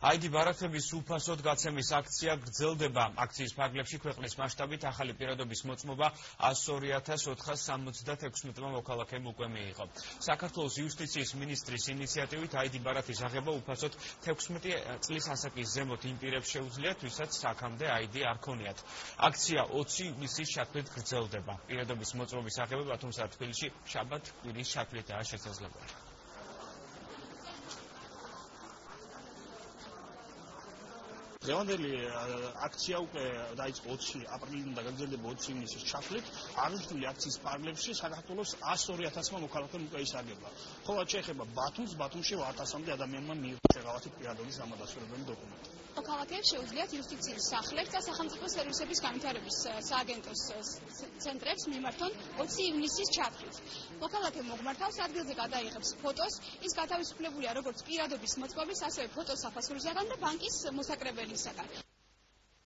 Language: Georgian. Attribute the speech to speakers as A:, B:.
A: ID ბარათების უფასოდ გაცემის აქცია გრძელდება. აქციის ფარგლებში ქვეყნის მასშტაბით ახალი პირადობის მოწმობა 102.476 მოქალაქემ უკვე მიიღო. საქართველოს იუსტიციის მინისტრის ინიციატივით ID ბარათის აღება უფასოდ 16 წლის ასაკის ზემოთ იმ პირებს შეუძლიათ, ვისაც აქამდე ID არ ქონიათ. აქცია 20 ივნისის შაბათ გრძელდება. პირადობის მოწმობის აღება თუმცა თბილისში შაბათ-კვირის შაბათაა შესაძლებელი.
B: დღევანდელი აქცია უკვე დაიწყო 20 აპრილიდან და გაგრძელდება 20 ივნისის ჩათვლით. აღნიშნული აქციის ფარგლებში საქართველოს 102.000 მოქალაქემ უკვე ისარგებლა. ხოლო შეეხება ბათუმში 1000-მდე ადამიანმა მიიღო შეღავათი პირადობის დამადასტურებელი დოკუმენტი.
C: მოქალაქეებს შეუძლიათ იუსტიციის სახლებს და სახელმწიფო სერვისების განვითარების სააგენტოს ცენტრებს მიმართონ 20 ივნისის ჩათვლით. მოქალაქე მოგმართავს ადგილზე გადაიღებს ფოტოს, ის გათავისუფლებულია როგორც პირადობის მოწმობის, ასევე ფოტოს საფასურისაგან და ბანკის მოსაკრებელისაგან.